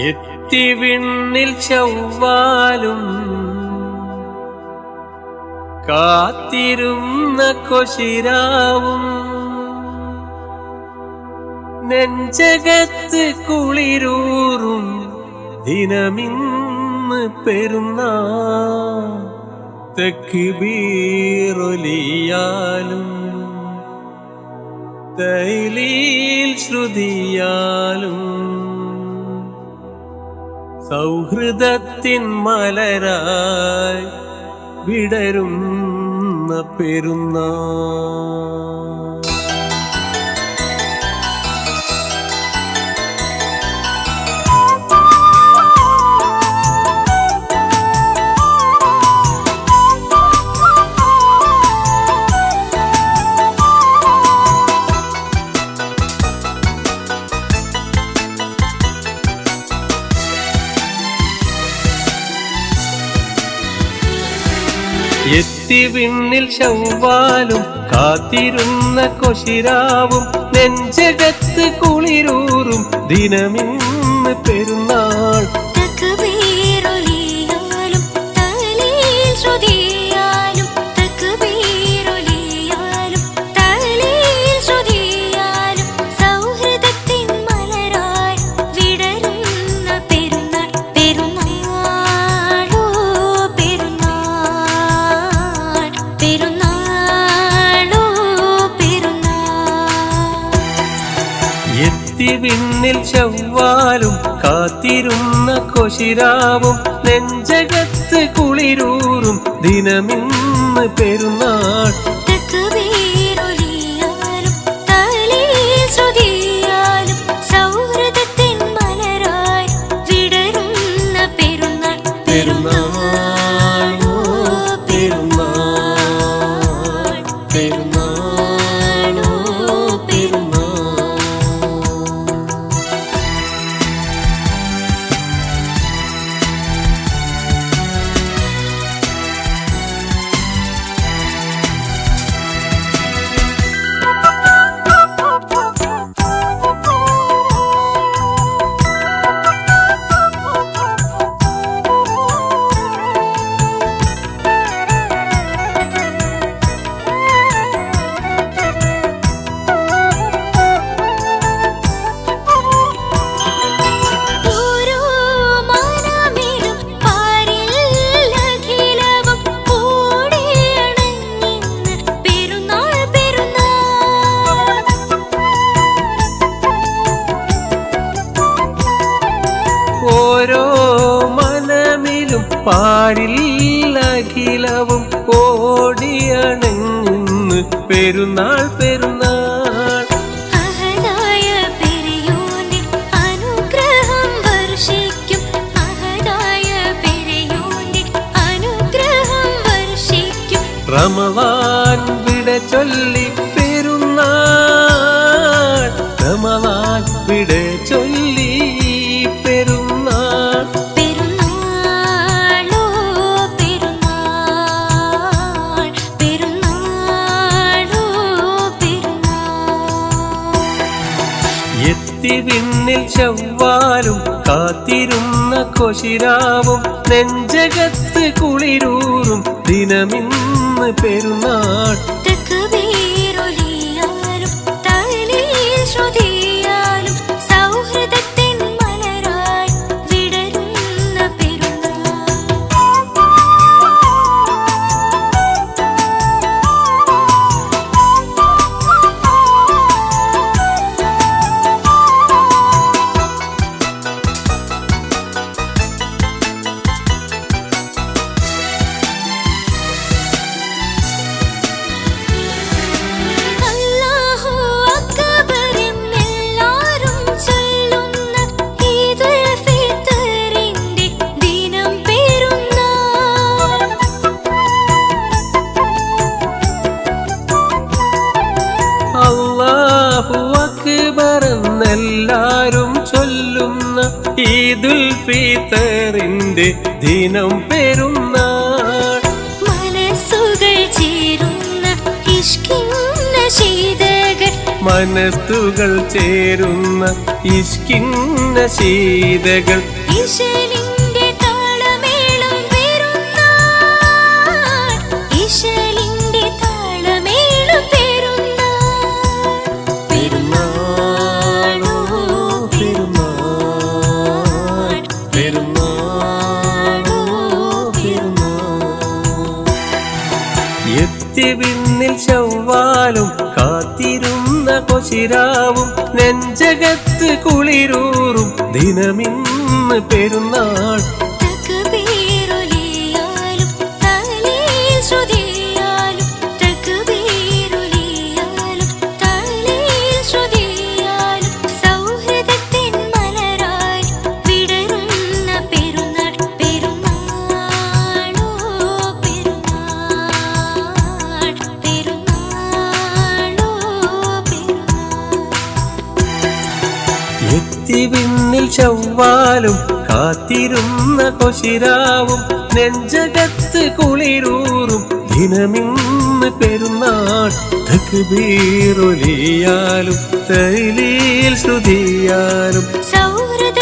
എത്തി വിണ്ണിൽ ചൊവ്വാലും കാത്തിരുന്ന കൊശിരാവും നെഞ്ചകത്ത് കുളിരൂറും ദിനമിന്ന് പെരുന്നാൾ തക്ബീറൊലിയാലും തൈലീൽ ശ്രുതിയാലും സൗഹൃദത്തിൻ മലരായി വിടരുന്ന പെരുന്നാൾ. എത്തി വിണ്ണിൽ ചൊവ്വാലും കാത്തിരുന്ന കൊശിരാവും നെഞ്ചകത്ത് കുളിരൂറും ദിനമിന്ന് പെരുന്നാൾ. തക്ബീറൊലിയാലും തഹ്ലീൽ ശ്രുതിയാലും തക്ബീറൊലിയാലും തഹ്ലീൽ ശ്രുതിയാലും സൗഹൃദത്തിൻ മലരായി വിടരുന്ന പെരുന്നാൾ. പെരുന്നാളോ പെരുന്നാൾ, പെരുന്നാളോ പെരുന്നാൾ. എത്തി വിണ്ണിൽ ചൊവ്വാലും കാത്തിരുന്ന കൊശിരാവും നെഞ്ചകത്ത് കുളിരൂറും ദിനമിന്ന് പെരുന്നാൾ. തക്ബീറൊലിയാലും തഹ്ലീൽ ശ്രുതിയാലും സൗഹൃദത്തിൻ മലരായി വിടരുന്ന പെരുന്നാൾ. പെരുന്നാളോ പെരുന്നാൾ, പെരുന്നാളോ പെരുന്നാൾ. ഓരോ മനമിലും പാരില്ലഖിലവും കൂടിയണഞ്ഞിന്ന് പെരുന്നാൾ. പെരുന്നാൾ ഓരോ മനമിലും പാരിൽ അഖിലവും ഓടിയണങ്ങുന്നു പെരുന്നാൾ. പെരുന്നാൾ അഹദായ പെരിയോനിൽ അനുഗ്രഹം വർഷിക്കും. അഹദായ പെരിയോനിൽ അനുഗ്രഹം വർഷിക്കും. റമളാൻ വിട ചൊല്ലി പെരുന്നാൾ, റമളാൻ വിട ചൊല്ലി പെരുന്നാൾ. പെരുന്നാളോ പെരുന്നാൾ, പെരുന്നാളോ പെരുന്നാൾ. എത്തി വിണ്ണിൽ ചൊവ്വാലും കാത്തിരുന്ന കൊശിരാവും നെഞ്ചകത്ത് കുളിരൂറും ദിനമിന്ന് പെരുന്നാൾ. തക്ബീറൊലിയാലും തഹ്ലീൽ ശ്രുതിയാലും സൗഹൃദത്തിൻ മലരായി വിടരുന്ന പെരുന്നാൾ. അല്ലാഹു അക്ബർ എന്നെല്ലാരും ചൊല്ലുന്ന ഈദുൽ ഫിത്റിന്റെ ദിനം പെരുന്നാൾ. അല്ലാഹു അക്ബർ എന്നെല്ലാരും ചൊല്ലുന്ന ഈദുൽ ഫിത്റിന്റെ ദിനം പെരുന്നാൾ. മനസ്സുകൾ ചേരുന്ന ഇഷ്കിൻ നശീദകൾ മനസ്സുകൾ ചേരുന്ന ഇഷ്കിന്ന ശീതകൾ ഇശലിന്റെ താളമേളം പെരുന്നാൾ ഇശലിന്റെ താളമേളം പെരുന്നാൾ പെരുന്നാളോ പെരുന്നാൾ പെരുന്നാളോ പെരുന്നാൾ എത്തി വിണ്ണിൽ ചൊവ്വാലും കാത്തിരുന്ന കൊശിരാവും നെഞ്ചകത്ത് കുളിരൂറും ദിനമിന്ന് പെരുന്നാൾ തക്ബീറുലിയാലും തഹ്ലീൽ ശ്രുതിയാലും തക്ബീറുലിയാലും തഹ്ലീൽ ശ്രുതിയാലും സൗഹൃദത്തിൻ മലരായി വിടരുന്ന പെരുന്നാൾ പെരുന്നാളോ പെരുന്നാൾ പെരുന്നാളോ പെരുന്നാൾ എത്തി വിണ്ണിൽ ചൊവ്വാലും കാത്തിരുന്ന കൊശിരാവും നെഞ്ചകത്ത് കുളിരൂറും ദിനമിന്ന് പെരുന്നാൾ തക്ബീറുലിയാലും തഹ്ലീൽ ശ്രുതിയാലും സൗഹൃദ